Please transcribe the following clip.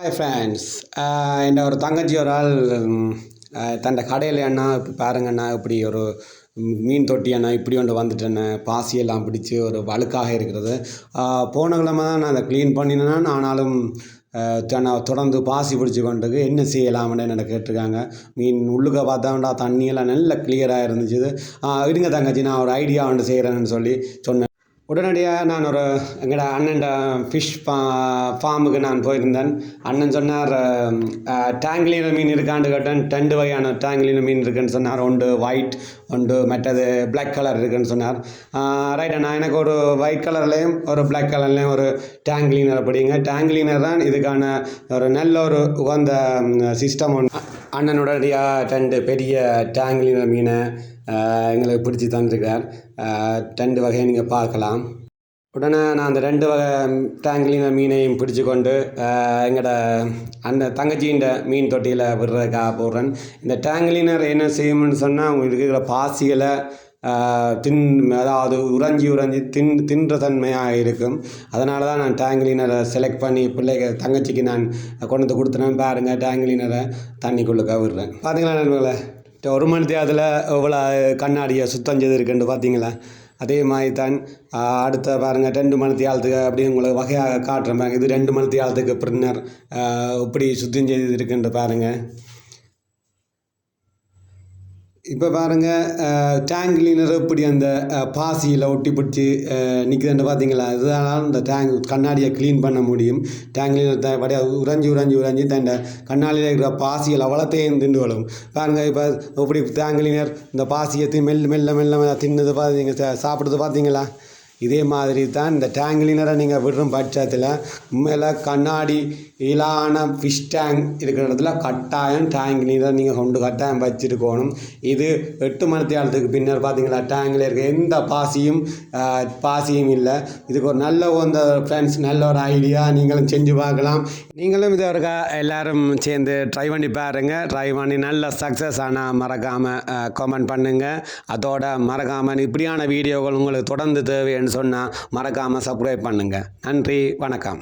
Hi friends. என் ஒரு தங்கச்சி ஒரு ஆள் தன் கடையில் அண்ணா இப்போ பாருங்கண்ணா இப்படி ஒரு மீன் தொட்டி அண்ணா இப்படி ஒன்று வந்துட்டேண்ணே பாசியெல்லாம் பிடிச்சி ஒரு வழுக்காக இருக்கிறது. போன கிழமை தான் நான் அதை க்ளீன் பண்ணினேன். ஆனாலும் நான் தொடர்ந்து பாசி பிடிச்சி கொண்டு என்ன செய்யலாம்னு என்னை கேட்டிருக்காங்க. மீன் உள்ளுக்க பார்த்தாண்டா தண்ணியெல்லாம் நல்ல கிளியராக இருந்துச்சு. இருங்க தங்கச்சி நான் ஒரு ஐடியா ஒன்று செய்கிறேன்னு சொல்லி சொன்னேன். உடனடியாக நான் ஒரு எங்களோட அண்ணன்ட ஃபிஷ் ஃபார்முக்கு நான் போயிருந்தேன். அண்ணன் சொன்னார் டேங்க்லீன மீன் இருக்கான்னு கேட்டேன். 2 வகையான டேங்க்லீன மீன் இருக்குன்னு சொன்னார். ஒன்று ஒயிட், ஒன்று மற்றது பிளாக் கலர் இருக்குன்னு சொன்னார். ரைட் அண்ணா, எனக்கு ஒரு ஒயிட் கலர்லேயும் ஒரு பிளாக் கலர்லேயும் ஒரு டேங்க்லீனர் அப்படிங்க. டேங்க்லீனர் தான் இதுக்கான ஒரு நல்ல ஒரு உகந்த சிஸ்டம் ஒன்று. அண்ணனுடனடியாக 2 பெரிய டேங்க்லீனர் மீனை எங்களுக்கு பிடிச்சி தந்துருக்கார். 2 வகையை நீங்கள் பார்க்கலாம். உடனே நான் அந்த 2 வகை டேங்க்லீனர் மீனையும் பிடிச்சி கொண்டு எங்களோட அந்த தங்கச்சியின் மீன் தொட்டியில் விடுறதுக்காக போடுறேன். இந்த டேங்க்லீனர் என்ன செய்யும்னு சொன்னால் உங்களுக்கு இருக்கிற பாசிகளை அதாவது உறைஞ்சி தின்ற தன்மையாக இருக்கும். அதனால தான் நான் டேங்க்லீனரை செலக்ட் பண்ணி தங்கச்சிக்கு நான் கொண்டு வந்து கொடுத்துனேன். பாருங்கள், டேங்க்லீனரை தண்ணிக்குள்ளே விடுறேன். பார்த்தீங்களா நண்பர்களே, 1 மணி நேரத்தில் எவ்வளோ கண்ணாடியை சுத்தம் செய்திருக்குன்னு பார்த்தீங்களா? அதே மாதிரி தான் அடுத்த பாருங்கள் 2 மணி நேரத்துக்கு அப்படி உங்களுக்கு வகையாக காட்டுறேன் பாருங்கள். இது 2 மணி நேரத்துக்கு பின்னர் இப்படி சுத்தம் செய்திருக்குன்னு பாருங்கள். இப்போ பாருங்கள், டேங்க் கிளீனர் இப்படி அந்த பாசியில் ஒட்டி பிடிச்சி நிற்குதுன்னு பார்த்தீங்களா? இதனால் இந்த டேங்க் கண்ணாடியை க்ளீன் பண்ண முடியும். டேங்க் கிளீனர் வழியாக உறைஞ்சி தன் கண்ணாடியில் இருக்கிற பாசியில் அவ்வளோத்தையும் திண்டு வரும். பாருங்கள், இப்போ இப்படி டேங்க் கிளீனர் இந்த பாசியை மெல்ல தின்னுது பார்த்தீங்க, சாப்பிடுறது பார்த்தீங்களா? இதே மாதிரி தான் இந்த டேங்க் கிளீனரை நீங்கள் விடுற பட்சத்தில் மேலே கண்ணாடி இலான ஃபிஷ் டேங்க் இருக்கிற இடத்துல கட்டாயம் டேங்க் கிளீனர் நீங்கள் கொண்டு கட்டாயம் வச்சுருக்கணும். இது 8 மணி நேரத்துக்கு பின்னர் பார்த்தீங்களா, டேங்கில் இருக்க எந்த பாசியும் இல்லை. இதுக்கு ஒரு நல்ல ஃப்ரெண்ட்ஸ், நல்ல ஒரு ஐடியா. நீங்களும் செஞ்சு பார்க்கலாம். நீங்களும் இதை இருக்கா எல்லோரும் சேர்ந்து ட்ரை பண்ணி பாருங்கள். ட்ரை பண்ணி நல்ல சக்ஸஸ் ஆனால் மறக்காமல் கமெண்ட் பண்ணுங்கள். அதோட மறக்காமல் இப்படியான வீடியோக்கள் உங்களுக்கு தொடர்ந்து தேவைன்னு சொன்னால் மறக்காமல் சப்ஸ்கிரைப் பண்ணுங்கள். நன்றி, வணக்கம்.